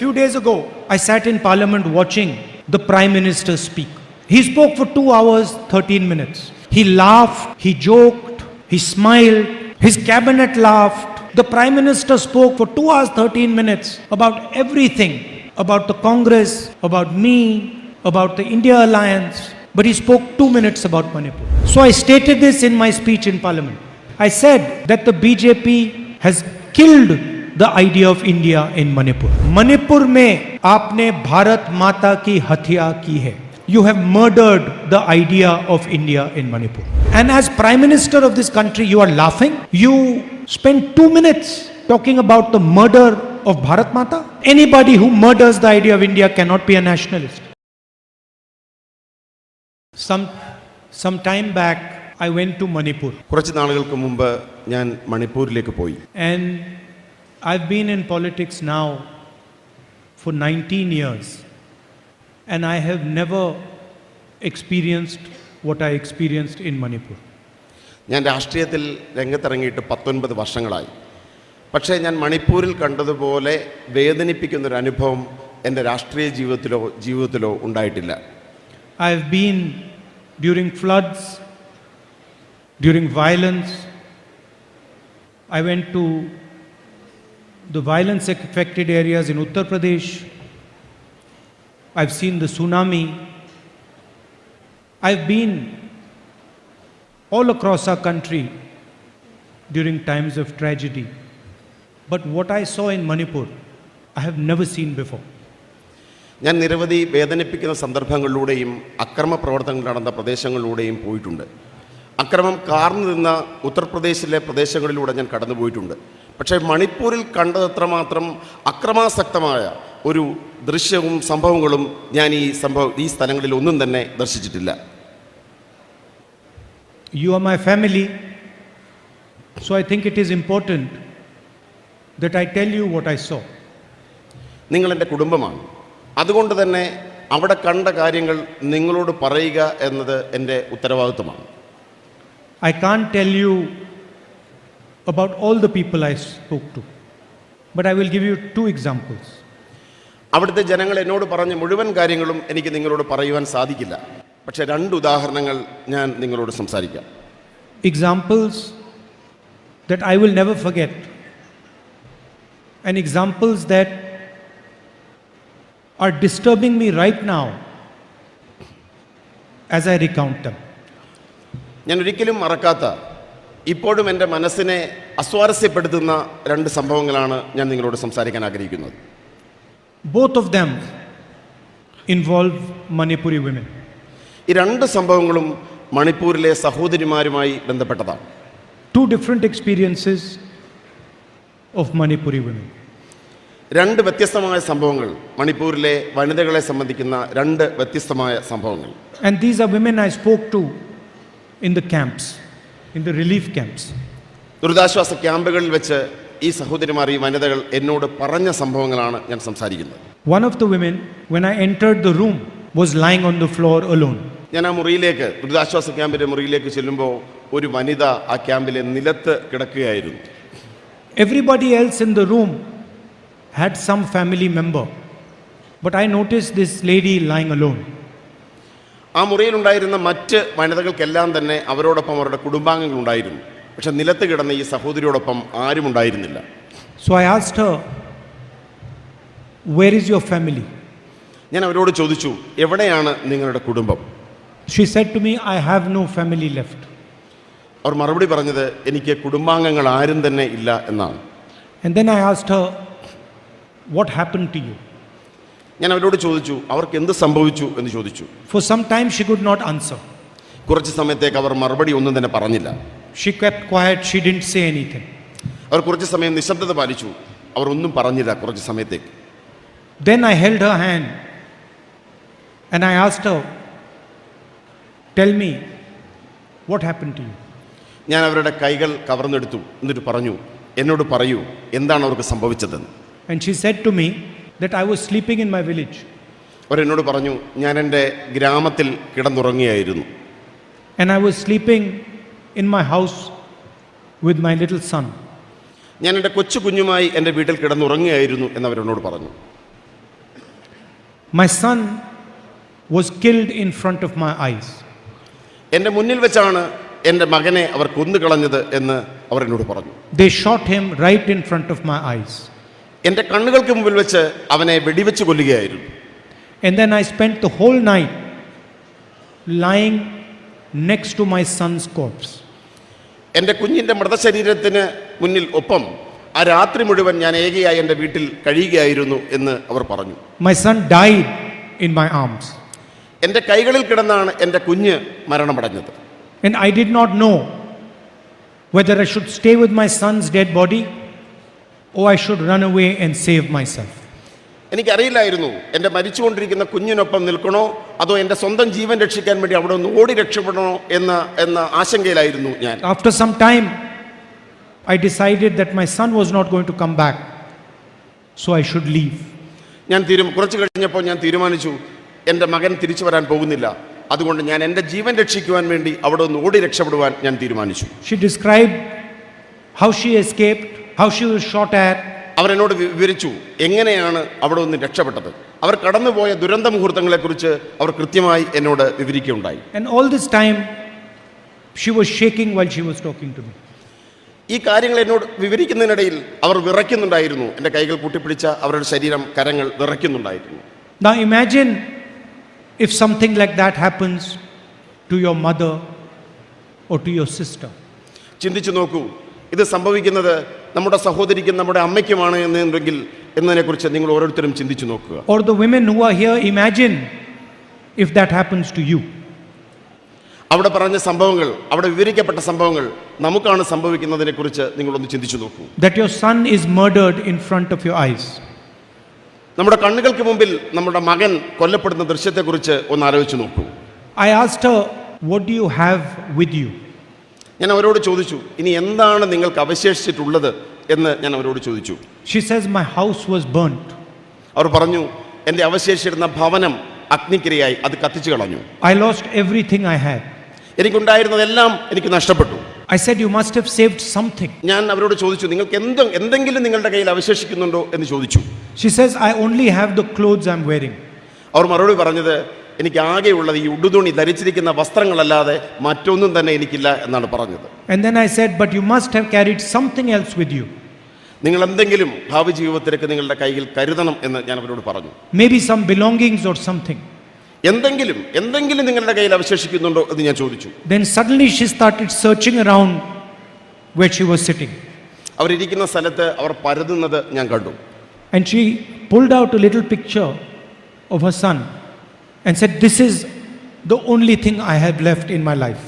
few days ago, I sat in Parliament watching the Prime Minister speak. He spoke for 2 hours, 13 minutes. He laughed, he joked, he smiled, his cabinet laughed. The Prime Minister spoke for 2 hours, 13 minutes about everything, about the Congress, about me, about the India Alliance. But he spoke 2 minutes about Manipur. So I stated this in my speech in Parliament. I said that the BJP has killed the idea of India in Manipur. Manipur में आपने भारत माता की हत्या की है. You have murdered the idea of India in Manipur. And as Prime Minister of this country, you are laughing. You spent 2 minutes talking about the murder of Bharat Mata. Anybody who murders the idea of India cannot be a nationalist. Some time back, I went to Manipur. കുറച്ച് നാളുകൾക്ക് മുമ്പ് ഞാൻ മണിപ്പൂരിലേക്ക് പോയി. And I've been in politics now for 19 years. And I have never experienced what I experienced in Manipur. ഞാൻ രാഷ്ട്രീയത്തിൽ രംഗത്തിറങ്ങിയിട്ട് 19 വർഷങ്ങളായി. പക്ഷേ ഞാൻ മണിപ്പൂരിൽ കണ്ടതുപോലെ വേദനിപ്പിക്കുന്നൊരു അനുഭവം എൻ്റെ രാഷ്ട്രീയ ജീവിതത്തിലോ ഉണ്ടായിട്ടില്ല. I have been during floods, during violence. I went to the violence affected areas in Uttar Pradesh. I've seen the tsunami. I've been all across our country during times of tragedy. But what I saw in Manipur, I have never seen before. ഞാൻ നിരവധി വേദനിപ്പിക്കുന്ന സന്ദർഭങ്ങളിലൂടെയും അക്രമ പ്രവർത്തനങ്ങൾ നടന്ന പ്രദേശങ്ങളിലൂടെയും പോയിട്ടുണ്ട്. അക്രമം കാർന്നു നിന്ന ഉത്തർപ്രദേശിലെ പ്രദേശങ്ങളിലൂടെ ഞാൻ കടന്നുപോയിട്ടുണ്ട്. പക്ഷേ മണിപ്പൂരിൽ കണ്ടതത്രമാത്രം അക്രമാസക്തമായ ഒരു ദൃശ്യവും സംഭവങ്ങളും ഞാൻ ഈ സ്ഥലങ്ങളിൽ ഒന്നും തന്നെ ദർശിച്ചിട്ടില്ല. You are my family, so I think it is important that I tell you what I saw. നിങ്ങൾ എൻ്റെ കുടുംബമാണ്. അതുകൊണ്ട് തന്നെ അവിടെ കണ്ട കാര്യങ്ങൾ നിങ്ങളോട് പറയുക എന്നത് എൻ്റെ ഉത്തരവാദിത്വമാണ്. I can't tell you about all the people I spoke to, but I will give you 2 examples. അവിടുത്തെ ജനങ്ങൾ എന്നോട് പറഞ്ഞ മുഴുവൻ കാര്യങ്ങളും എനിക്ക് നിങ്ങളോട് പറയുവാൻ സാധിക്കില്ല. പക്ഷേ 2 ഉദാഹരണങ്ങൾ ഞാൻ നിങ്ങളോട് സംസാരിക്കാം. Examples that I will never forget, and examples that are disturbing me right now as I recount them. ഞാൻ ഒരിക്കലും മറക്കാത്ത, ഇപ്പോഴും എൻ്റെ മനസ്സിനെ അസ്വാരസ്യപ്പെടുത്തുന്ന 2 സംഭവങ്ങളാണ് ഞാൻ നിങ്ങളോട് സംസാരിക്കാൻ ആഗ്രഹിക്കുന്നത്. Both of them involve Manipuri women. ഈ 2 സംഭവങ്ങളും മണിപ്പൂരിലെ സഹോദരിമാരുമായി ബന്ധപ്പെട്ടതാണ്. 2 different experiences of Manipuri women. 2 വ്യത്യസ്തമായ സംഭവങ്ങൾ, മണിപ്പൂരിലെ വനിതകളെ സംബന്ധിക്കുന്ന 2 വ്യത്യസ്തമായ സംഭവങ്ങൾ. And these are women I spoke to in the camps, in the relief camps. ദുരിതാശ്വാസ ക്യാമ്പുകളിൽ വെച്ച് ഈ സഹോദരിമാർ, ഈ വനിതകൾ എന്നോട് പറഞ്ഞ സംഭവങ്ങളാണ് ഞാൻ സംസാരിക്കുന്നത്. One of the women, when I entered the room, was lying on the floor alone. ഞാൻ ആ മുറിയിലേക്ക്, ദുരിതാശ്വാസ ക്യാമ്പിൻ്റെ മുറിയിലേക്ക് ചെല്ലുമ്പോൾ ഒരു വനിത ആ ക്യാമ്പിലെ നിലത്ത് കിടക്കുകയായിരുന്നു. Everybody else in the room had some family member, but I noticed this lady lying alone. ആ മുറിയിലുണ്ടായിരുന്ന മറ്റ് വനിതകൾക്കെല്ലാം തന്നെ അവരോടൊപ്പം അവരുടെ കുടുംബാംഗങ്ങൾ ഉണ്ടായിരുന്നു. പക്ഷെ നിലത്ത് കിടന്ന ഈ സഹോദരിയോടൊപ്പം ആരും ഉണ്ടായിരുന്നില്ല. So I asked her, where is your family? ഞാൻ അവരോട് ചോദിച്ചു, എവിടെയാണ് നിങ്ങളുടെ കുടുംബം? She said to me, I have no family left. അവർ മറുപടി പറഞ്ഞത്, എനിക്ക് കുടുംബാംഗങ്ങൾ ആരും തന്നെ ഇല്ല എന്നാണ്. And then I asked her, what happened to you? ഞാൻ അവരോട് ചോദിച്ചു, അവർക്ക് എന്ത് സംഭവിച്ചു എന്ന് ചോദിച്ചു. For some time she could not answer. കുറച്ച് സമയത്തേക്ക് അവർ മറുപടി ഒന്നും തന്നെ പറഞ്ഞില്ല. She kept quiet, she didn't say anything. അവർ കുറച്ച് സമയം നിശബ്ദത പാലിച്ചു. അവർ ഒന്നും പറഞ്ഞില്ല കുറച്ച് സമയത്തേക്ക്. Then I held her hand and I asked her, tell me, what happened to you? ഞാൻ അവരുടെ കൈകൾ കവർന്നെടുത്തു. എന്നിട്ട് പറഞ്ഞു, എന്നോട് പറയൂ, എന്താണ് അവർക്ക് സംഭവിച്ചതെന്ന്. And she said to me that I was sleeping in my village. അവർ എന്നോട് പറഞ്ഞു, ഞാൻ എൻ്റെ ഗ്രാമത്തിൽ കിടന്നുറങ്ങിയായിരുന്നു. And I was sleeping in my house with my little son. ഞാൻ എൻ്റെ കൊച്ചു കുഞ്ഞുമായി എൻ്റെ വീട്ടിൽ കിടന്നുറങ്ങിയായിരുന്നു എന്നവരെന്നോട് പറഞ്ഞു. My son was killed in front of my eyes. എൻ്റെ മുന്നിൽ വെച്ചാണ് എൻ്റെ മകനെ അവർ കൊന്നുകളഞ്ഞത് എന്ന് അവർ എന്നോട് പറഞ്ഞു. They shot him right in front of my eyes. എൻ്റെ കണ്ണുകൾക്ക് മുമ്പിൽ വെച്ച് അവനെ വെടിവെച്ച് കൊല്ലുകയായിരുന്നു. And then I spent the whole night lying next to my son's corpse. എൻ്റെ കുഞ്ഞിൻ്റെ മൃതശരീരത്തിന് മുന്നിൽ ഒപ്പം ആ രാത്രി മുഴുവൻ ഞാൻ ഏകയായി എൻ്റെ വീട്ടിൽ കഴിയുകയായിരുന്നു എന്ന് അവർ പറഞ്ഞു. My son died in my arms. എൻ്റെ കൈകളിൽ കിടന്നാണ് എൻ്റെ കുഞ്ഞ് മരണമടഞ്ഞത്. And I did not know whether I should stay with my son's dead body or I should run away and save myself. എനിക്കറിയില്ലായിരുന്നു എൻ്റെ മരിച്ചുകൊണ്ടിരിക്കുന്ന കുഞ്ഞിനൊപ്പം നിൽക്കണോ അതോ എൻ്റെ സ്വന്തം ജീവൻ രക്ഷിക്കാൻ വേണ്ടി അവിടെ ഒന്ന് ഓടി രക്ഷപ്പെടണോ എന്ന ആശങ്കയിലായിരുന്നു ഞാൻ. After some time, I decided that my son was not going to come back, so I should leave. കുറച്ച് കഴിഞ്ഞപ്പോൾ ഞാൻ തീരുമാനിച്ചു എൻ്റെ മകൻ തിരിച്ചു വരാൻ പോകുന്നില്ല, അതുകൊണ്ട് ഞാൻ എൻ്റെ ജീവൻ രക്ഷിക്കുവാൻ വേണ്ടി അവിടെ ഒന്ന് ഓടി രക്ഷപ്പെടുവാൻ ഞാൻ തീരുമാനിച്ചു. She described how she escaped, how she was shot at. അവരെന്നോട് വിവരിച്ചു എങ്ങനെയാണ് അവിടെ ഒന്ന് രക്ഷപ്പെട്ടത്. അവർ കടന്നുപോയ ദുരന്ത മുഹൂർത്തങ്ങളെക്കുറിച്ച് അവർ കൃത്യമായി എന്നോട് വിവരിക്കുകയുണ്ടായി. And all this time she was shaking while she was talking to me. ഈ കാര്യങ്ങൾ എന്നോട് വിവരിക്കുന്നതിനിടയിൽ അവർ വിറയ്ക്കുന്നുണ്ടായിരുന്നു. എൻ്റെ കൈകൾ കൂട്ടിപ്പിടിച്ച അവരുടെ ശരീരം, കരങ്ങൾ വിറയ്ക്കുന്നുണ്ടായിരുന്നു. Now imagine if something like that happens to your mother or to your sister. ചിന്തിച്ചു നോക്കൂ, ഇത് സംഭവിക്കുന്നത് നമ്മുടെ സഹോദരിക്കും നമ്മുടെ അമ്മയ്ക്കുമാണ് എന്നതിനെക്കുറിച്ച് നിങ്ങൾ ഓരോരുത്തരും ചിന്തിച്ചു നോക്കുക. Or the women who are here, imagine if that happens to you. അവിടെ പറഞ്ഞ സംഭവങ്ങൾ, അവിടെ വിവരിക്കപ്പെട്ട സംഭവങ്ങൾ നമുക്കാണ് സംഭവിക്കുന്നതിനെക്കുറിച്ച് നിങ്ങളൊന്ന് ചിന്തിച്ചു നോക്കൂ. That your son is murdered in front of your eyes. നമ്മുടെ കണ്ണുകൾക്ക് മുമ്പിൽ നമ്മുടെ മകൻ കൊല്ലപ്പെടുന്ന ദൃശ്യത്തെക്കുറിച്ച് ഒന്ന് ആലോചിച്ച് നോക്കൂ. I asked her, what do you have with you? ഞാൻ അവരോട് ചോദിച്ചു, ഇനി എന്താണ് നിങ്ങൾക്ക് അവശേഷിച്ചിട്ടുള്ളത് എന്ന് ഞാൻ അവരോട് ചോദിച്ചു. She says, my house was burnt. അവർ പറഞ്ഞു, എൻ്റെ അവശേഷിച്ചിരുന്ന ഭവനം അഗ്നിക്കിരയായി, അത് കത്തിച്ചു കളഞ്ഞു. I lost everything I had. എനിക്കുണ്ടായിരുന്നതെല്ലാം എനിക്ക് നഷ്ടപ്പെട്ടു. I said, you must have saved something. ഞാൻ അവരോട് ചോദിച്ചു, നിങ്ങൾക്ക് എന്തെങ്കിലും നിങ്ങളുടെ കയ്യിൽ അവശേഷിക്കുന്നുണ്ടോ എന്ന് ചോദിച്ചു. She says, I only have the clothes I'm wearing. അവർ മറുപടി പറഞ്ഞത്, എനിക്ക് ആകെയുള്ളത് ഈ ഉടുതുണി ധരിച്ചിരിക്കുന്ന വസ്ത്രങ്ങളല്ലാതെ മറ്റൊന്നും തന്നെ എനിക്കില്ല എന്നാണ് പറഞ്ഞത്. And then I said, but you must have carried something else with you. നിങ്ങൾ എന്തെങ്കിലും ഭാവി ജീവിതത്തിലേക്ക് നിങ്ങളുടെ കയ്യിൽ കരുതണം എന്ന് ഞാൻ അവരോട് പറഞ്ഞു. Maybe some belongings or something. എന്തെങ്കിലും നിങ്ങളുടെ കയ്യിൽ അവശേഷിക്കുന്നുണ്ടോ എന്ന് ഞാൻ ചോദിച്ചു. Then suddenly she started searching around where she was sitting. അവരിയ്ക്കുന്ന സ്ഥലത്ത് അവർ പരതുന്നത് ഞാൻ കണ്ടു. And she pulled out a little picture of her son and said, this is the only thing I have left in my life.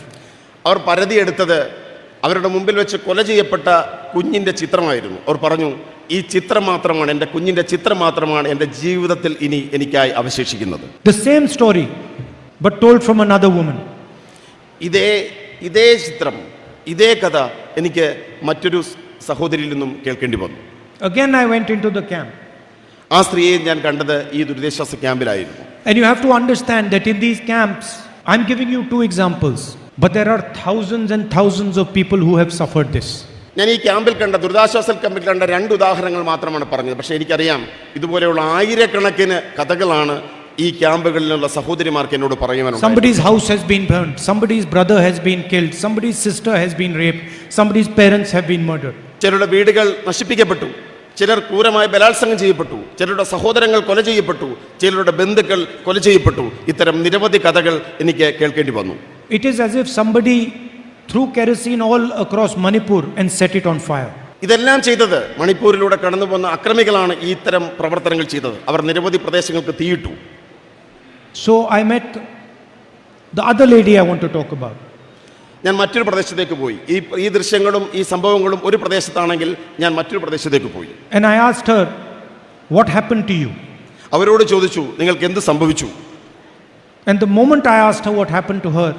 അവർ പരതിയെടുത്തത് അവരുടെ മുമ്പിൽ വെച്ച് കൊല ചെയ്യപ്പെട്ട കുഞ്ഞിൻ്റെ ചിത്രമായിരുന്നു. അവർ പറഞ്ഞു, ഈ ചിത്രം മാത്രമാണ്, എൻ്റെ കുഞ്ഞിൻ്റെ ചിത്രം മാത്രമാണ് എൻ്റെ ജീവിതത്തിൽ ഇനി എനിക്കായി അവശേഷിക്കുന്നത്. The same story but told from another woman. ഇതേ ചിത്രം, ഇതേ കഥ എനിക്ക് മറ്റൊരു സഹോദരിയിൽ നിന്നും കേൾക്കേണ്ടി വന്നു. Again I went into the camp. ആ സ്ത്രീയെ ഞാൻ കണ്ടത് ഈ ദുരിതാശ്വാസ ക്യാമ്പിലായിരുന്നു. And you have to understand that in these camps, I'm giving you two examples, but there are thousands and thousands of people who have suffered this. ഞാൻ ഈ ക്യാമ്പിൽ കണ്ട, ദുരിതാശ്വാസ ക്യാമ്പിൽ കണ്ട 2 ഉദാഹരണങ്ങൾ മാത്രമാണ് പറഞ്ഞത്. പക്ഷേ എനിക്കറിയാം ഇതുപോലെയുള്ള ആയിരക്കണക്കിന് കഥകളാണ് ഈ ക്യാമ്പുകളിലുള്ള സഹോദരിമാർക്ക് എന്നോട് പറയുവാനുള്ളത്. Somebody's house has been burned, somebody's brother has been killed, somebody's sister has been raped, somebody's parents have been murdered. ചിലരുടെ വീടുകൾ നശിപ്പിക്കപ്പെട്ടു, ചിലർ ക്രൂരമായി ബലാത്സംഗം ചെയ്യപ്പെട്ടു, ചിലരുടെ സഹോദരങ്ങൾ കൊല ചെയ്യപ്പെട്ടു, ചിലരുടെ ബന്ധുക്കൾ കൊല ചെയ്യപ്പെട്ടു. ഇത്തരം നിരവധി കഥകൾ എനിക്ക് കേൾക്കേണ്ടി വന്നു. It is as if somebody threw kerosene all across Manipur and set it on fire. ഇതെല്ലാം ചെയ്തത് മണിപ്പൂരിലൂടെ കടന്നു പോകുന്ന അക്രമികളാണ് ഈ ഇത്തരം പ്രവർത്തനങ്ങൾ ചെയ്തത്. അവർ നിരവധി പ്രദേശങ്ങൾക്ക് തീയിട്ടു. So I met the other lady I want to talk about. ഞാൻ മറ്റൊരു പ്രദേശത്തേക്ക് പോയി. ഈ ദൃശ്യങ്ങളും ഈ സംഭവങ്ങളും ഒരു പ്രദേശത്താണെങ്കിൽ ഞാൻ മറ്റൊരു പ്രദേശത്തേക്ക് പോയി. And I asked her, what happened to you? അവരോട് ചോദിച്ചു, നിങ്ങൾക്ക് എന്ത് സംഭവിച്ചു? And the moment I asked her what happened to her,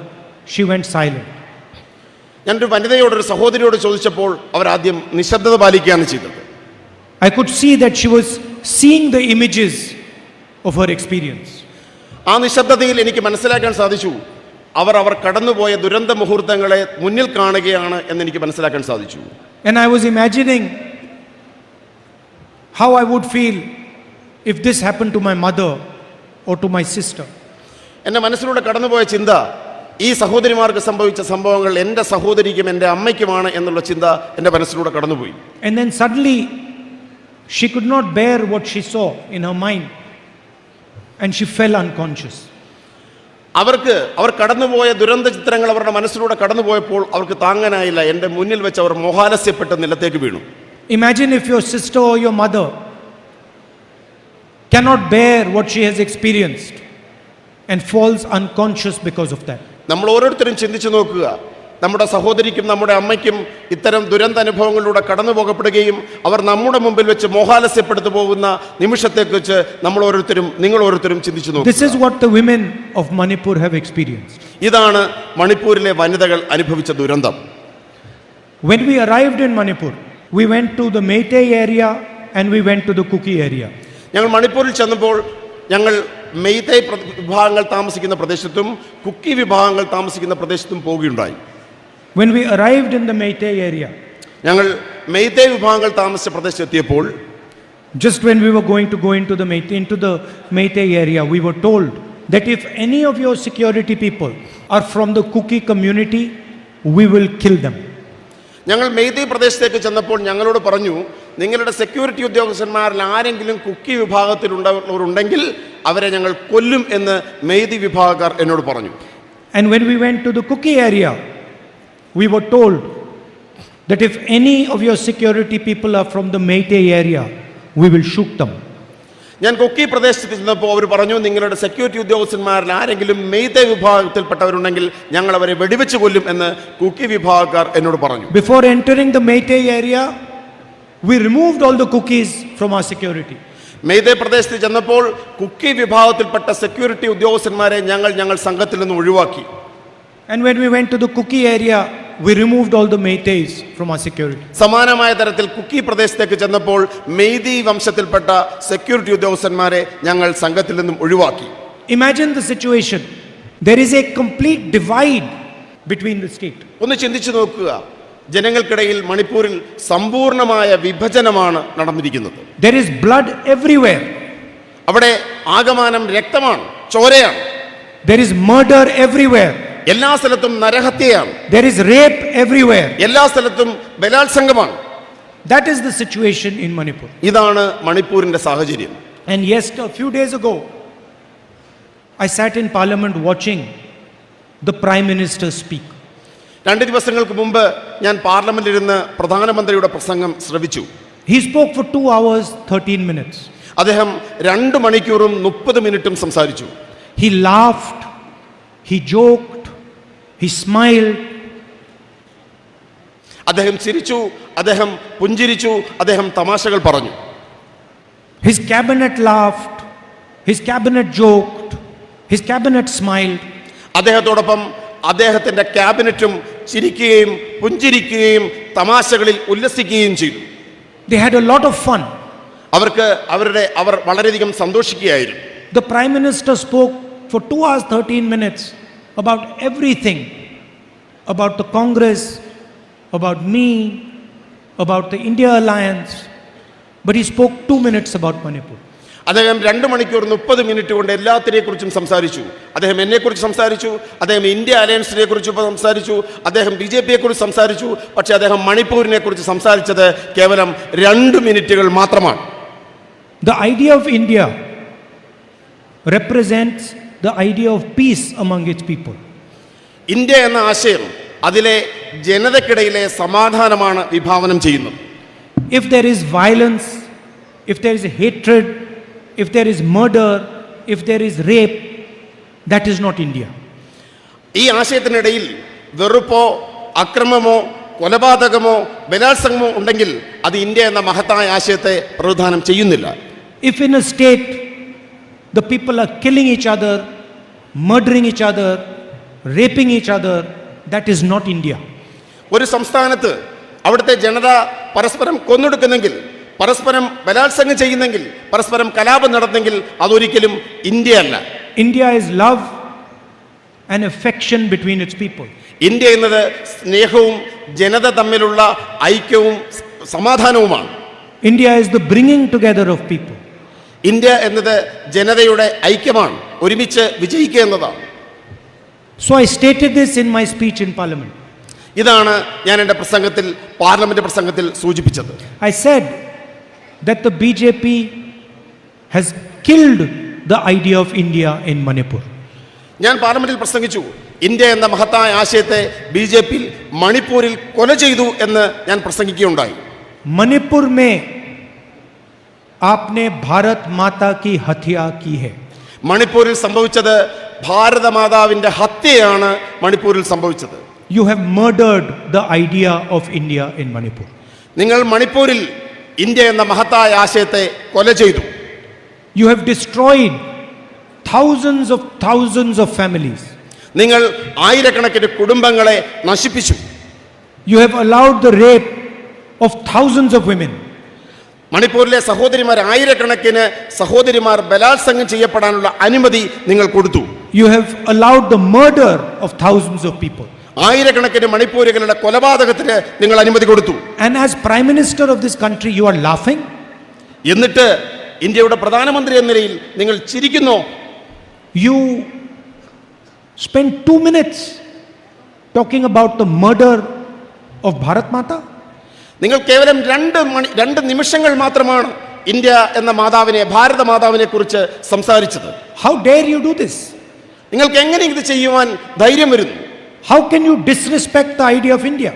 she went silent. ഞാനൊരു വനിതയോട്, ഒരു സഹോദരിയോട് ചോദിച്ചപ്പോൾ അവർ ആദ്യം നിശബ്ദത പാലിക്കുകയാണ് ചെയ്തത്. I could see that she was seeing the images of her experience. ആ നിശബ്ദതയിൽ എനിക്ക് മനസ്സിലാക്കാൻ സാധിച്ചു, അവർ കടന്നുപോയ ദുരന്ത മുഹൂർത്തങ്ങളെ മുന്നിൽ കാണുകയാണ് എന്ന് എനിക്ക് മനസ്സിലാക്കാൻ സാധിച്ചു. And I was imagining how I would feel if this happened to my mother or to my sister. എൻ്റെ മനസ്സിലൂടെ കടന്നുപോയ ചിന്ത, ഈ സഹോദരിമാർക്ക് സംഭവിച്ച സംഭവങ്ങൾ എൻ്റെ സഹോദരിക്കും എൻ്റെ അമ്മയ്ക്കുമാണ് എന്നുള്ള ചിന്ത എൻ്റെ മനസ്സിലൂടെ കടന്നുപോയി. And then suddenly she could not bear what she saw in her mind and she fell unconscious. അവർ കടന്നുപോയ ദുരന്ത ചിത്രങ്ങൾ അവരുടെ മനസ്സിലൂടെ കടന്നുപോയപ്പോൾ അവർക്ക് താങ്ങാനായില്ല. എൻ്റെ മുന്നിൽ വെച്ച് അവർ മോഹാലസ്യപ്പെട്ട് നിലത്തേക്ക് വീണു. Imagine if your sister or your mother cannot bear what she has experienced and falls unconscious because of that. നമ്മൾ ഓരോരുത്തരും ചിന്തിച്ചു നോക്കുക, നമ്മുടെ സഹോദരിക്കും നമ്മുടെ അമ്മയ്ക്കും ഇത്തരം ദുരന്ത അനുഭവങ്ങളിലൂടെ കടന്നു പോകപ്പെടുകയും അവർ നമ്മുടെ മുമ്പിൽ വെച്ച് മോഹാലസ്യപ്പെടുത്തു പോകുന്ന നിമിഷത്തെക്കുറിച്ച് നിങ്ങൾ ഓരോരുത്തരും ചിന്തിച്ചു നോക്കുക. This is what the women of Manipur have experienced. ഇതാണ് മണിപ്പൂരിലെ വനിതകൾ അനുഭവിച്ച ദുരന്തം. When we arrived in Manipur, we went to the Meitada area and we went to the Kuki area. ഞങ്ങൾ മണിപ്പൂരിൽ ചെന്നപ്പോൾ ഞങ്ങൾ മെയ്തേ വിഭാഗങ്ങൾ താമസിക്കുന്ന പ്രദേശത്തും കുക്കി വിഭാഗങ്ങൾ താമസിക്കുന്ന പ്രദേശത്തും പോവുകയുണ്ടായി. When we arrived in the Meitada area, ഞങ്ങൾ മെയ്തേ വിഭാഗങ്ങൾ താമസിച്ച പ്രദേശത്തെത്തിയപ്പോൾ, just when we were going to go into the Meitada area, we were told that if any of your security people are from the Kuki community, we will kill them. ഞങ്ങൾ മെയ്തേ പ്രദേശത്തേക്ക് ചെന്നപ്പോൾ ഞങ്ങളോട് പറഞ്ഞു, നിങ്ങളുടെ security ഉദ്യോഗസ്ഥന്മാരിൽ ആരെങ്കിലും കുക്കി വിഭാഗത്തിലുള്ളവരുണ്ടെങ്കിൽ അവരെ ഞങ്ങൾ കൊല്ലും എന്ന് മെയ്തേ വിഭാഗക്കാർ എന്നോട് പറഞ്ഞു. And when we went to the Kuki area, we were told that if any of your security people are from the Meitada area, we will shoot them. ഞാൻ കുക്കി പ്രദേശത്ത് ചെന്നപ്പോൾ അവർ പറഞ്ഞു, നിങ്ങളുടെ സെക്യൂരിറ്റി ഉദ്യോഗസ്ഥന്മാരിൽ ആരെങ്കിലും മെയ്തേ വിഭാഗത്തിൽപ്പെട്ടവരുണ്ടെങ്കിൽ ഞങ്ങൾ അവരെ വെടിവെച്ച് കൊല്ലും എന്ന് കുക്കി വിഭാഗക്കാർ എന്നോട് പറഞ്ഞു. Before entering the Meitada area, we removed all the Kukis from our security. മെയ്തേ പ്രദേശത്ത് ചെന്നപ്പോൾ കുക്കി വിഭാഗത്തിൽപ്പെട്ട സെക്യൂരിറ്റി ഉദ്യോഗസ്ഥന്മാരെ ഞങ്ങൾ സംഘത്തിൽ നിന്ന് ഒഴിവാക്കി. And when we went to the Kuki area, we removed all the Meitais from our security. സമാനമായ തരത്തിൽ കുക്കി പ്രദേശത്തേക്ക് ചെന്നപ്പോൾ മെയ്തി വംശത്തിൽപ്പെട്ട സെക്യൂരിറ്റി ഉദ്യോഗസ്ഥന്മാരെ ഞങ്ങൾ സംഘത്തിൽ നിന്നും ഒഴിവാക്കി. Imagine the situation. There is a complete divide between the state. ഒന്ന് ചിന്തിച്ചു നോക്കുക, ജനങ്ങൾക്കിടയിൽ മണിപ്പൂരിൽ സമ്പൂർണമായ വിഭജനമാണ് നടന്നിരിക്കുന്നത്. There is blood everywhere. അവിടെ ആകമാനം രക്തമാണ്, ചോരയാണ്. There is murder everywhere. എല്ലാ സ്ഥലത്തും നരഹത്യയാണ്. There is rape everywhere. എല്ലാ സ്ഥലത്തും ബലാത്സംഗമാണ്. That is the situation in Manipur. ഇതാണ് മണിപ്പൂരിന്റെ സാഹചര്യം. And yes, a few days ago, I sat in Parliament watching the Prime Minister speak. 2 ദിവസങ്ങൾക്ക് മുമ്പ് ഞാൻ പാർലമെന്റിൽ ഇരുന്ന് പ്രധാനമന്ത്രിയുടെ പ്രസംഗം ശ്രവിച്ചു. He spoke for 2 hours 13 minutes. അദ്ദേഹം 2 മണിക്കൂറും 30 മിനിറ്റും സംസാരിച്ചു. He laughed, he joked, he smiled. അദ്ദേഹം ചിരിച്ചു, അദ്ദേഹം പുഞ്ചിരിച്ചു, അദ്ദേഹം തമാശകൾ പറഞ്ഞു. His cabinet laughed, his cabinet joked, his cabinet smiled. അദ്ദേഹത്തോടൊപ്പം അദ്ദേഹത്തിന്റെ ക്യാബിനറ്റും ചിരിക്കുകയും പുഞ്ചിരിക്കുകയും തമാശകളിൽ ഉല്ലസിക്കുകയും ചെയ്തു. They had a lot of fun. അവർ വളരെയധികം സന്തോഷിക്കുകയായിരുന്നു. The Prime Minister spoke for 2 hours 13 minutes about everything, about the Congress, about me, about the India Alliance, but he spoke 2 minutes about Manipur. അദ്ദേഹം 2 മണിക്കൂർ 30 minute കൊണ്ട് എല്ലാത്തിനെ കുറിച്ചും സംസാരിച്ചു. അദ്ദേഹം എന്നെക്കുറിച്ച് സംസാരിച്ചു, അദ്ദേഹം ഇന്ത്യ അലയൻസിനെ കുറിച്ച് സംസാരിച്ചു, അദ്ദേഹം BJPയെ കുറിച്ച് സംസാരിച്ചു. പക്ഷേ അദ്ദേഹം മണിപ്പൂരിനെ കുറിച്ച് സംസാരിച്ചത് കേവലം 2 മിനിറ്റുകൾ മാത്രമാണ്. The idea of India represents the idea of peace among its people. India എന്ന ആശയം അതിലെ ജനതയ്ക്കിടയിലെ സമാധാനമാണ് വിഭാവനം ചെയ്യുന്നത്. If there is violence, if there is hatred, if there is murder, if there is rape, that is not India. ഈ ആശയത്തിനിടയിൽ വെറുപ്പോ അക്രമമോ കൊലപാതകമോ ബലാത്സംഗമോ ഉണ്ടെങ്കിൽ അത് India എന്ന മഹത്തായ ആശയത്തെ പ്രതിനിധാനം ചെയ്യുന്നില്ല. If in a state the people are killing each other, murdering each other, raping each other, that is not India. ഒരു സംസ്ഥാനത്ത് അവിടുത്തെ ജനത പരസ്പരം കൊന്നൊടുക്കുന്നെങ്കിൽ, പരസ്പരം ബലാത്സംഗം ചെയ്യുന്നെങ്കിൽ, പരസ്പരം കലാപം നടന്നെങ്കിൽ അതൊരിക്കലും ഇന്ത്യ അല്ല. India is love and affection between its people. India എന്നത് സ്നേഹവും ജനത തമ്മിലുള്ള ഐക്യവും സമാധാനവുമാണ്. India is the bringing together of people. India എന്നത് ജനതയുടെ ഐക്യമാണ്, ഒരുമിച്ച് വിജയിക്കുക എന്നതാണ്. So I stated this in my speech in Parliament. ഇതാണ് ഞാൻ എൻ്റെ പ്രസംഗത്തിൽ, പാർലമെന്റ് പ്രസംഗത്തിൽ സൂചിപ്പിച്ചത്. I said that the BJP has killed the idea of India in Manipur. ഞാൻ പാർലമെന്റിൽ പ്രസംഗിച്ചു, ഇന്ത്യ എന്ന മഹത്തായ ആശയത്തെ BJP മണിപ്പൂരിൽ കൊല ചെയ്തു എന്ന് ഞാൻ പ്രസംഗിക്കുകയുണ്ടായി. मणिपुर में आपने भारत माता की हत्या की है. മണിപ്പൂരിൽ സംഭവിച്ചത് ഭാരതമാതാവിന്റെ ഹത്യയാണ്. മണിപ്പൂരിൽ സംഭവിച്ചത് You have murdered the idea of India in Manipur. നിങ്ങൾ മണിപ്പൂരിൽ ഇന്ത്യ എന്ന മഹത്തായ ആശയത്തെ കൊല ചെയ്തു. You have destroyed thousands of families. നിങ്ങൾ ആയിരക്കണക്കിന് കുടുംബങ്ങളെ നശിപ്പിച്ചു. You have allowed the rape of thousands of women. മണിപ്പൂരിലെ സഹോദരിമാർ, ആയിരക്കണക്കിന് സഹോദരിമാർ ബലാത്സംഗം ചെയ്യപ്പെടാനുള്ള അനുമതി നിങ്ങൾ കൊടുത്തു. You have allowed the murder of thousands of people. ആയിരക്കണക്കിന് മണിപ്പൂരികളുടെ കൊലപാതകത്തിന് നിങ്ങൾ അനുമതി കൊടുത്തു. And as Prime Minister of this country, you are laughing. എന്നിട്ട് ഇന്ത്യയുടെ പ്രധാനമന്ത്രി എന്ന നിലയിൽ നിങ്ങൾ ചിരിക്കുന്നു. You spend 2 minutes talking about the murder of Bharat Mata. നിങ്ങൾ കേവലം 2 നിമിഷങ്ങൾ മാത്രമാണ് ഇന്ത്യ എന്ന മാതാവിനെ, ഭാരത മാതാവിനെ കുറിച്ച് സംസാരിച്ചത്. How dare you do this? നിങ്ങൾക്ക് എങ്ങനെ ഇത് ചെയ്യുവാൻ ധൈര്യം വരുന്നു? How can you disrespect the idea of India?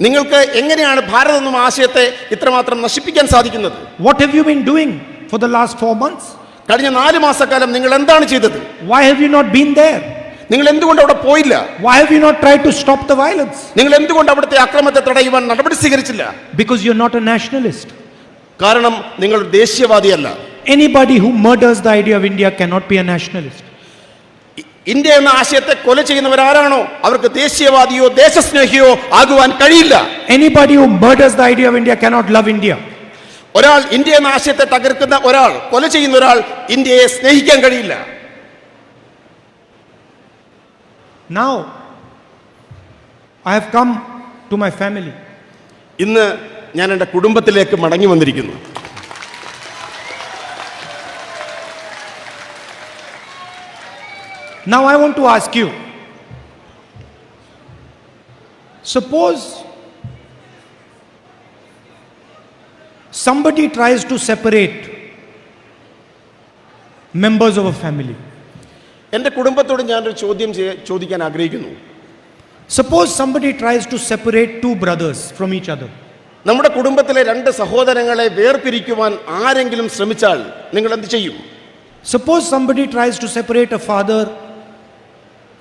നിങ്ങൾക്ക് എങ്ങനെയാണ് ഭാരതം എന്ന ആശയത്തെ ഇത്രമാത്രം നശിപ്പിക്കാൻ സാധിക്കുന്നത്? What have you been doing for the last 4 months? കഴിഞ്ഞ 4 മാസക്കാലം നിങ്ങൾ എന്താണ് ചെയ്തത്? Why have you not been there? നിങ്ങൾ എന്തുകൊണ്ട് അവിടെ പോയില്ല? Why have you not tried to stop the violence? നിങ്ങൾ എന്തുകൊണ്ട് അവിടുത്തെ അക്രമത്തെ തടയുവാൻ നടപടി സ്വീകരിച്ചില്ല? Because you're not a nationalist. കാരണം നിങ്ങൾ ദേശീയവാദിയല്ല. Anybody who murders the idea of India cannot be a nationalist. India എന്ന ആശയത്തെ കൊല ചെയ്യുന്നവരാരാണോ അവർക്ക് ദേശീയവാദിയോ ദേശസ്നേഹിയോ ആകുവാൻ കഴിയില്ല. Anybody who murders the idea of India cannot love India. ഒരാൾ ഇന്ത്യ എന്ന ആശയത്തെ തകർക്കുന്ന ഒരാൾ, കൊല ചെയ്യുന്ന ഒരാൾ ഇന്ത്യയെ സ്നേഹിക്കാൻ കഴിയില്ല. Now I have come to my family. ഇന്ന് ഞാൻ എൻ്റെ കുടുംബത്തിലേക്ക് മടങ്ങി വന്നിരിക്കുന്നു. Now I want to ask you, suppose somebody tries to separate members of a family. എൻ്റെ കുടുംബത്തോട് ഞാനൊരു ചോദ്യം ചോദിക്കാൻ ആഗ്രഹിക്കുന്നു. Suppose somebody tries to separate 2 brothers from each other. നമ്മുടെ കുടുംബത്തിലെ 2 സഹോദരങ്ങളെ വേർപിരിക്കുവാൻ ആരെങ്കിലും ശ്രമിച്ചാൽ നിങ്ങൾ എന്ത് ചെയ്യും? Suppose somebody tries to separate a father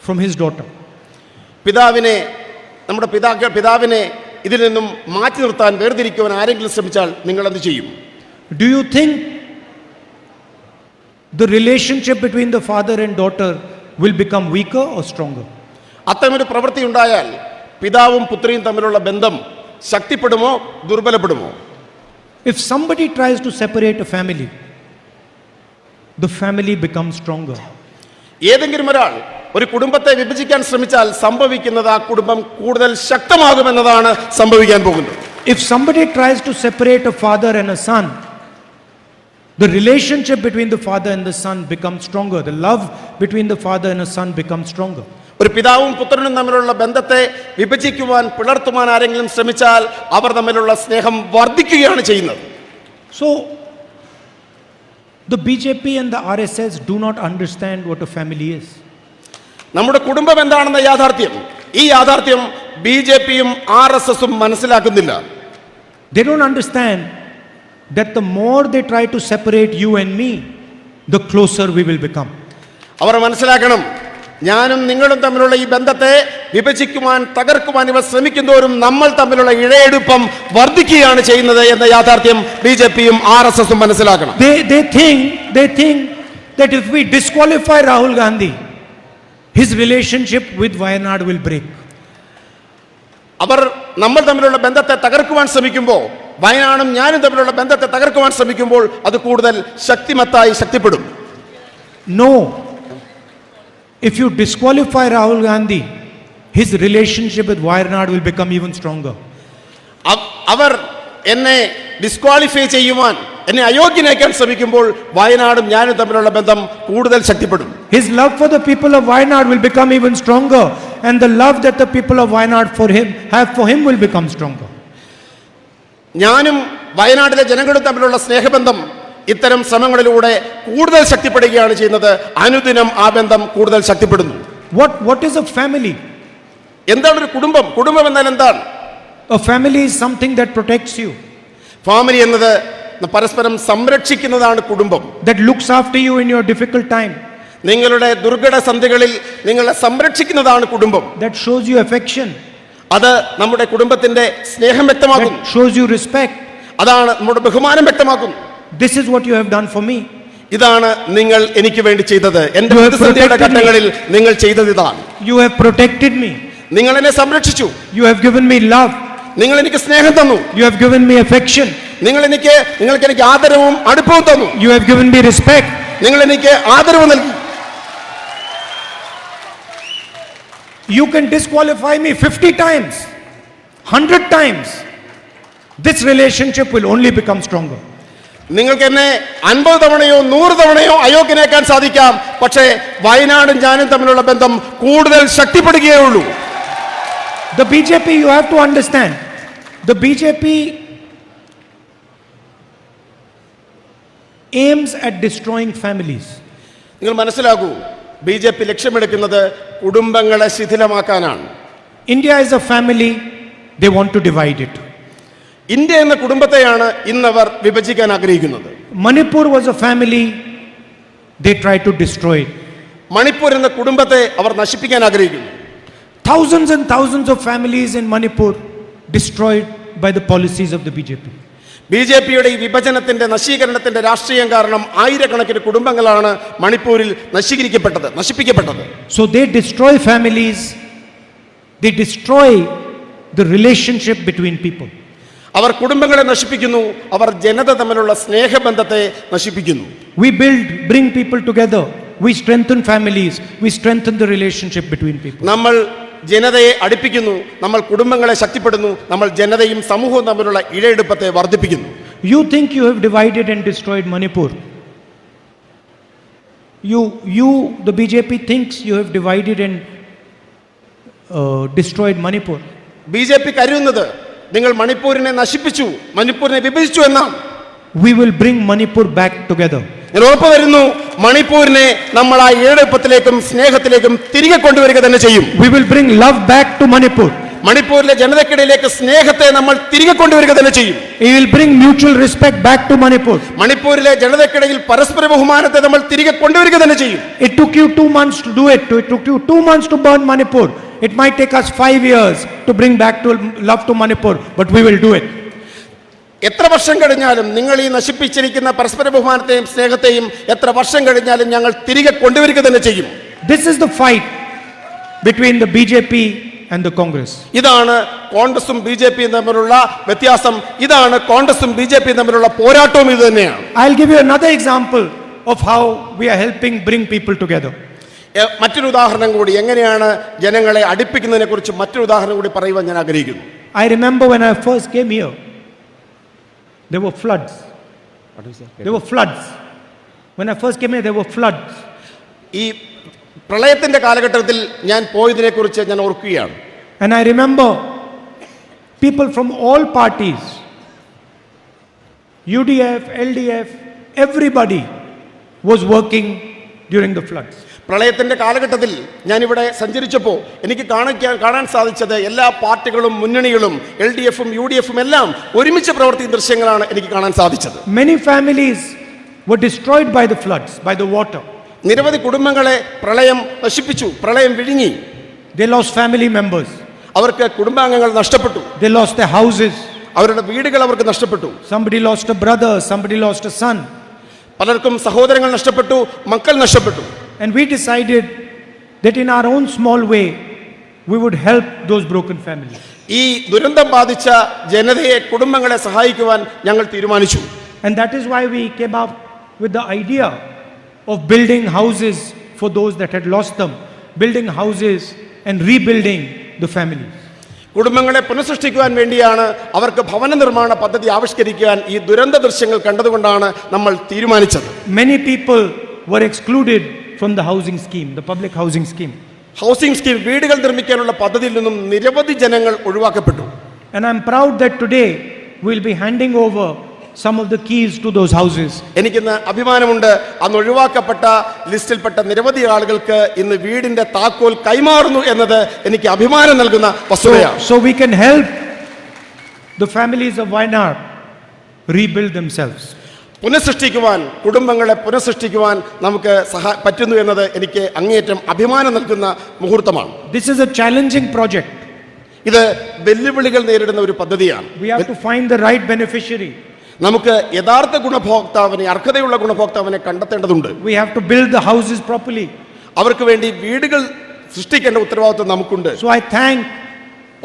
from his daughter. നമ്മുടെ പിതാവിനെ ഇതിൽ നിന്നും മാറ്റി നിർത്താൻ, വേർതിരിക്കുവാൻ ആരെങ്കിലും ശ്രമിച്ചാൽ നിങ്ങൾ എന്ത് ചെയ്യും? Do you think the relationship between the father and daughter will become weaker or stronger? അത്തരമൊരു പ്രവൃത്തി ഉണ്ടായാൽ പിതാവും പുത്രിയും തമ്മിലുള്ള ബന്ധം ശക്തിപ്പെടുമോ ദുർബലപ്പെടുമോ? If somebody tries to separate a family, the family becomes stronger. ഏതെങ്കിലും ഒരാൾ ഒരു കുടുംബത്തെ വിഭജിക്കാൻ ശ്രമിച്ചാൽ സംഭവിക്കുന്നത് ആ കുടുംബം കൂടുതൽ ശക്തമാകുമെന്നതാണ് സംഭവിക്കാൻ പോകുന്നത്. If somebody tries to separate a father and a son, the relationship between the father and the son becomes stronger. The love between the father and a son becomes stronger. ഒരു പിതാവും പുത്രനും തമ്മിലുള്ള ബന്ധത്തെ വിഭജിക്കുവാൻ, പിളർത്തുവാൻ ആരെങ്കിലും ശ്രമിച്ചാൽ അവർ തമ്മിലുള്ള സ്നേഹം വർദ്ധിക്കുകയാണ് ചെയ്യുന്നത്. So the BJP and the RSS do not understand what a family is. നമ്മുടെ കുടുംബം എന്താണെന്ന ഈ യാഥാർത്ഥ്യം BJPയും RSSും മനസ്സിലാക്കുന്നില്ല. They don't understand that the more they try to separate you and me, the closer we will become. അവർ മനസ്സിലാക്കണം, ഞാനും നിങ്ങളും തമ്മിലുള്ള ഈ ബന്ധത്തെ വിഭജിക്കുവാൻ, തകർക്കുവാൻ ഇവർ ശ്രമിക്കുന്നവരും നമ്മൾ തമ്മിലുള്ള ഇഴയെടുപ്പം വർദ്ധിക്കുകയാണ് ചെയ്യുന്നത് എന്ന യാഥാർത്ഥ്യം BJPയും RSSും മനസ്സിലാക്കണം. They think that if we disqualify Rahul Gandhi, his relationship with Wayanad will break. അവർ നമ്മൾ തമ്മിലുള്ള ബന്ധത്തെ തകർക്കുവാൻ ശ്രമിക്കുമ്പോൾ, വയനാടും ഞാനും തമ്മിലുള്ള ബന്ധത്തെ തകർക്കുവാൻ ശ്രമിക്കുമ്പോൾ അത് കൂടുതൽ ശക്തിപ്പെടും. No. If you disqualify Rahul Gandhi, his relationship with Wayanad will become even stronger. അവർ എന്നെ ഡിസ്ക്വാളിഫൈ ചെയ്യുവാൻ, എന്നെ അയോഗ്യനാക്കാൻ ശ്രമിക്കുമ്പോൾ വയനാടും ഞാനും തമ്മിലുള്ള ബന്ധം കൂടുതൽ ശക്തിപ്പെടും. His love for the people of Wayanad will become even stronger, and the love that the people of Wayanad have for him will become stronger. ഞാനും വയനാട്ടിലെ ജനങ്ങളും തമ്മിലുള്ള സ്നേഹബന്ധം ഇത്തരം ശ്രമങ്ങളിലൂടെ കൂടുതൽ ശക്തിപ്പെടുകയാണ് ചെയ്യുന്നത്. അനുദിനം ആ ബന്ധം കൂടുതൽ ശക്തിപ്പെടുന്നു. What is a family? എന്താണ് ഒരു കുടുംബം? കുടുംബം എന്നാൽ എന്താണ്? A family is something that protects you, family എന്നത് പരസ്പരം സംരക്ഷിക്കുന്നതാണ് കുടുംബം. that looks after you in your difficult time, നിങ്ങളുടെ ദുർഘട സന്ധികളിൽ നിങ്ങളെ സംരക്ഷിക്കുന്നതാണ് കുടുംബം. that shows you affection, അത് നമ്മുടെ കുടുംബത്തിന്റെ സ്നേഹം വ്യക്തമാക്കുന്നു. that shows you respect. അതാണ് നമ്മുടെ ബഹുമാനം വ്യക്തമാക്കുന്നു. This is what you have done for me. ഇതാണ് നിങ്ങൾ എനിക്ക് വേണ്ടി ചെയ്തത്. എന്റെ പ്രതിസന്ധിയുടെ ഘട്ടങ്ങളിൽ നിങ്ങൾ ചെയ്തത് ഇതാണ്. You have protected me. നിങ്ങൾ എന്നെ സംരക്ഷിച്ചു. You have given me love. നിങ്ങൾ എനിക്ക് സ്നേഹം തന്നു. You have given me affection. നിങ്ങൾക്ക് എനിക്ക് ആദരവും അടുപ്പവും തന്നു. You have given me respect. നിങ്ങൾ എനിക്ക് ആദരവ് നൽകി. You can disqualify me 50 times, 100 times. This relationship will only become stronger. നിങ്ങൾക്ക് എന്നെ 50 തവണയോ 100 തവണയോ അയോഗ്യനാക്കാൻ സാധിക്കാം, പക്ഷേ വയനാടും ഞാനും തമ്മിലുള്ള ബന്ധം കൂടുതൽ ശക്തിപ്പെടുകയേ ഉള്ളൂ. The BJP, you have to understand, the BJP aims at destroying families. നിങ്ങൾ മനസ്സിലാക്കൂ, BJP ലക്ഷ്യമെടുക്കുന്നത് കുടുംബങ്ങളെ ശിഥിലമാക്കാനാണ്. India is a family, they want to divide it. India എന്ന കുടുംബത്തെയാണ് ഇന്നവർ വിഭജിക്കാൻ ആഗ്രഹിക്കുന്നത്. Manipur was a family, they try to destroy it. Manipur എന്ന കുടുംബത്തെ അവർ നശിപ്പിക്കാൻ ആഗ്രഹിക്കുന്നു. Thousands and thousands of families in Manipur destroyed by the policies of the BJP. BJPയുടെ ഈ വിഭജനത്തിന്റെ നശീകരണത്തിന്റെ രാഷ്ട്രീയം കാരണം ആയിരക്കണക്കിന് കുടുംബങ്ങളാണ് മണിപ്പൂരിൽ നശിപ്പിക്കപ്പെട്ടത്. So they destroy families, they destroy the relationship between people. അവർ കുടുംബങ്ങളെ നശിപ്പിക്കുന്നു, അവർ ജനത തമ്മിലുള്ള സ്നേഹബന്ധത്തെ നശിപ്പിക്കുന്നു. We bring people together, we strengthen families, we strengthen the relationship between people. നമ്മൾ ജനതയെ അടുപ്പിക്കുന്നു, നമ്മൾ കുടുംബങ്ങളെ ശക്തിപ്പെടുന്നു, നമ്മൾ ജനതയും സമൂഹവും തമ്മിലുള്ള ഇഴയെടുപ്പത്തെ വർദ്ധിപ്പിക്കുന്നു. You think you have divided and destroyed Manipur? The BJP thinks you have divided and destroyed Manipur. BJP കരുതുന്നത് നിങ്ങൾ മണിപ്പൂരിനെ നശിപ്പിച്ചു, മണിപ്പൂരിനെ വിഭജിച്ചു എന്നാണ്. We will bring Manipur back together. ഞാൻ ഉറപ്പ് തരുന്നു, മണിപ്പൂരിനെ നമ്മൾ ആ ഏഴെടുപ്പത്തിലേക്കും സ്നേഹത്തിലേക്കും തിരികെ കൊണ്ടുവരിക തന്നെ ചെയ്യും. We will bring love back to Manipur. മണിപ്പൂരിലെ ജനതയ്ക്കിടയിലേക്ക് സ്നേഹത്തെ നമ്മൾ തിരികെ കൊണ്ടുവരിക തന്നെ ചെയ്യും. We will bring mutual respect back to Manipur. മണിപ്പൂരിലെ ജനതയ്ക്കിടയിൽ പരസ്പര ബഹുമാനത്തെ നമ്മൾ തിരികെ കൊണ്ടുവരിക തന്നെ ചെയ്യും. It took you 2 months to do it. It took you 2 months to burn Manipur. It might take us 5 years to bring back to love to Manipur, but we will do it. എത്ര വർഷം കഴിഞ്ഞാലും നിങ്ങൾ ഈ നശിപ്പിച്ചിരിക്കുന്ന പരസ്പര ബഹുമാനത്തെയും സ്നേഹത്തെയും എത്ര വർഷം കഴിഞ്ഞാലും ഞങ്ങൾ തിരികെ കൊണ്ടുവരിക തന്നെ ചെയ്യും. This is the fight between the BJP and the Congress. ഇതാണ് കോൺഗ്രസും BJPയും തമ്മിലുള്ള വ്യത്യാസം. ഇതാണ് കോൺഗ്രസും BJPയും തമ്മിലുള്ള പോരാട്ടവും ഇത് തന്നെയാണ്. I'll give you another example of how we are helping bring people together. മറ്റൊരു ഉദാഹരണം കൂടി, എങ്ങനെയാണ് ജനങ്ങളെ അടുപ്പിക്കുന്നതിനെ കുറിച്ച് മറ്റൊരു ഉദാഹരണം കൂടി പറയുവാൻ ഞാൻ ആഗ്രഹിക്കുന്നു. I remember when I first came here, there were floods. There were floods. When I first came here, there were floods. ഈ പ്രളയത്തിന്റെ കാലഘട്ടത്തിൽ ഞാൻ പോയതിനെ കുറിച്ച് ഞാൻ ഓർക്കുകയാണ്. And I remember people from all parties, UDF, LDF, everybody was working during the floods. പ്രളയത്തിന്റെ കാലഘട്ടത്തിൽ ഞാനിവിടെ സഞ്ചരിച്ചപ്പോൾ എനിക്ക് കാണാൻ സാധിച്ചത് എല്ലാ പാർട്ടികളും മുന്നണികളും LDFും UDFും എല്ലാം ഒരുമിച്ച് പ്രവർത്തിക്കുന്ന ദൃശ്യങ്ങളാണ് എനിക്ക് കാണാൻ സാധിച്ചത്. Many families were destroyed by the floods, by the water. നിരവധി കുടുംബങ്ങളെ പ്രളയം നശിപ്പിച്ചു, പ്രളയം വിഴുങ്ങി. They lost family members. അവർക്ക് കുടുംബാംഗങ്ങൾ നഷ്ടപ്പെട്ടു. They lost their houses. അവരുടെ വീടുകൾ അവർക്ക് നഷ്ടപ്പെട്ടു. Somebody lost a brother, somebody lost a son. പലർക്കും സഹോദരങ്ങൾ നഷ്ടപ്പെട്ടു, മക്കൾ നഷ്ടപ്പെട്ടു. And we decided that in our own small way we would help those broken families. ഈ ദുരന്തം ബാധിച്ച ജനതയെ, കുടുംബങ്ങളെ സഹായിക്കുവാൻ ഞങ്ങൾ തീരുമാനിച്ചു. And that is why we came up with the idea of building houses for those that had lost them, building houses and rebuilding the families. കുടുംബങ്ങളെ പുനഃസൃഷ്ടിക്കുവാൻ വേണ്ടിയാണ് അവർക്ക് ഭവന നിർമ്മാണ പദ്ധതി ആവിഷ്കരിക്കാൻ ഈ ദുരന്ത ദൃശ്യങ്ങൾ കണ്ടതുകൊണ്ടാണ് നമ്മൾ തീരുമാനിച്ചത്. Many people were excluded from the housing scheme, the public housing scheme. Housing scheme, വീടുകൾ നിർമ്മിക്കാനുള്ള പദ്ധതിയിൽ നിന്നും നിരവധി ജനങ്ങൾ ഒഴിവാക്കപ്പെട്ടു. And I'm proud that today we'll be handing over some of the keys to those houses. എനിക്കിന്ന് അഭിമാനമുണ്ട്, അന്ന് ഒഴിവാക്കപ്പെട്ട ലിസ്റ്റിൽപ്പെട്ട നിരവധി ആളുകൾക്ക് ഇന്ന് വീടിന്റെ താക്കോൽ കൈമാറുന്നു എന്നത് എനിക്ക് അഭിമാനം നൽകുന്ന വസ്തുതയാണ്. So we can help the families of Wayanad rebuild themselves. പുനഃസൃഷ്ടിക്കുവാൻ, കുടുംബങ്ങളെ പുനഃസൃഷ്ടിക്കുവാൻ നമുക്ക് പറ്റുന്നു എന്നത് എനിക്ക് അങ്ങേയറ്റം അഭിമാനം നൽകുന്ന മുഹൂർത്തമാണ്. This is a challenging project. ഇത് വെല്ലുവിളികൾ നേരിടുന്ന ഒരു പദ്ധതിയാണ്. We have to find the right beneficiary. നമുക്ക് യഥാർത്ഥ ഗുണഭോക്താവിനെ, അർഹതയുള്ള ഗുണഭോക്താവിനെ കണ്ടെത്തേണ്ടതുണ്ട്. We have to build the houses properly. അവർക്ക് വേണ്ടി വീടുകൾ സൃഷ്ടിക്കേണ്ട ഉത്തരവാദിത്വം നമുക്കുണ്ട്. So I thank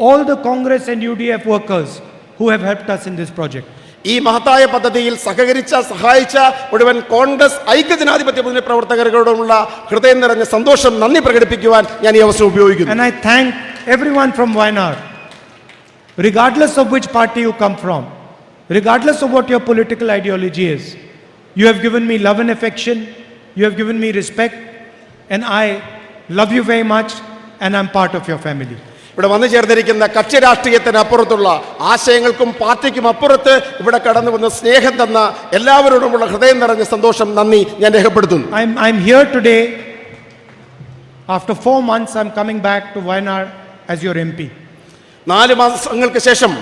all the Congress and UDF workers who have helped us in this project. ഈ മഹത്തായ പദ്ധതിയിൽ സഹായിച്ച മുഴുവൻ കോൺഗ്രസ് ഐക്യജനാധിപത്യ മുന്നണി പ്രവർത്തകരോടുള്ള ഹൃദയം നിറഞ്ഞ സന്തോഷം, നന്ദി പ്രകടിപ്പിക്കുവാൻ ഞാൻ ഈ അവസരം ഉപയോഗിക്കുന്നു. And I thank everyone from Wayanad, regardless of which party you come from, regardless of what your political ideology is. You have given me love and affection, you have given me respect, and I love you very much, and I'm part of your family. ഇവിടെ വന്നു ചേർന്നിരിക്കുന്ന കക്ഷി രാഷ്ട്രീയത്തിന് അപ്പുറത്തുള്ള, ആശയങ്ങൾക്കും പാർട്ടിക്കും അപ്പുറത്ത് ഇവിടെ കടന്നു വന്ന സ്നേഹം തന്ന എല്ലാവരോടുമുള്ള ഹൃദയം നിറഞ്ഞ സന്തോഷം, നന്ദി ഞാൻ രേഖപ്പെടുത്തുന്നു. I'm here today. After 4 months, I'm coming back to Wayanad as your MP. 4 മാസങ്ങൾക്ക് ശേഷം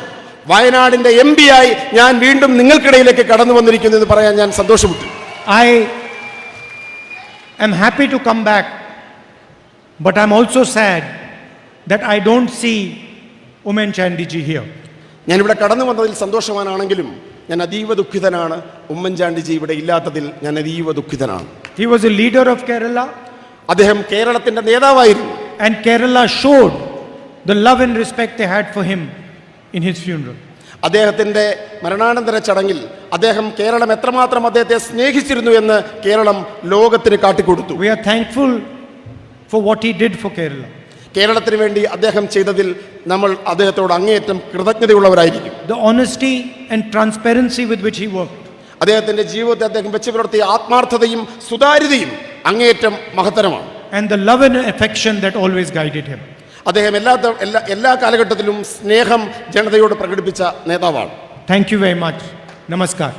വയനാടിന്റെ MP ആയി ഞാൻ വീണ്ടും നിങ്ങൾക്കിടയിലേക്ക് കടന്നു വന്നിരിക്കുന്നു എന്ന് പറയാൻ ഞാൻ സന്തോഷപ്പെട്ടു. I am happy to come back, but I'm also sad that I don't see Umen Chandiji here. ഞാൻ ഇവിടെ കടന്നു വന്നതിൽ സന്തോഷവാനാണെങ്കിലും ഞാൻ അതീവ ദുഃഖിതനാണ്. ഉമ്മൻചാണ്ടിജി ഇവിടെ ഇല്ലാത്തതിൽ ഞാൻ അതീവ ദുഃഖിതനാണ്. He was a leader of Kerala. അദ്ദേഹം കേരളത്തിന്റെ നേതാവായിരുന്നു. And Kerala showed the love and respect they had for him in his funeral. അദ്ദേഹത്തിന്റെ മരണാനന്തര ചടങ്ങിൽ അദ്ദേഹം കേരളം എത്രമാത്രം അദ്ദേഹത്തെ സ്നേഹിച്ചിരുന്നു എന്ന് കേരളം ലോകത്തിന് കാട്ടിക്കൊടുത്തു. We are thankful for what he did for Kerala. കേരളത്തിന് വേണ്ടി അദ്ദേഹം ചെയ്തതിൽ നമ്മൾ അദ്ദേഹത്തോട് അങ്ങേയറ്റം കൃതജ്ഞതയുള്ളവരായിരിക്കും. The honesty and transparency with which he worked. അദ്ദേഹത്തിന്റെ ജീവിതത്തെ അദ്ദേഹം വെച്ച് പുലർത്തിയ ആത്മാർത്ഥതയും സുതാര്യതയും അങ്ങേയറ്റം മഹത്തരമാണ്. And the love and affection that always guided him. അദ്ദേഹം എല്ലാ കാലഘട്ടത്തിലും സ്നേഹം ജനതയോട് പ്രകടിപ്പിച്ച നേതാവാണ്. Thank you very much. Namaskar.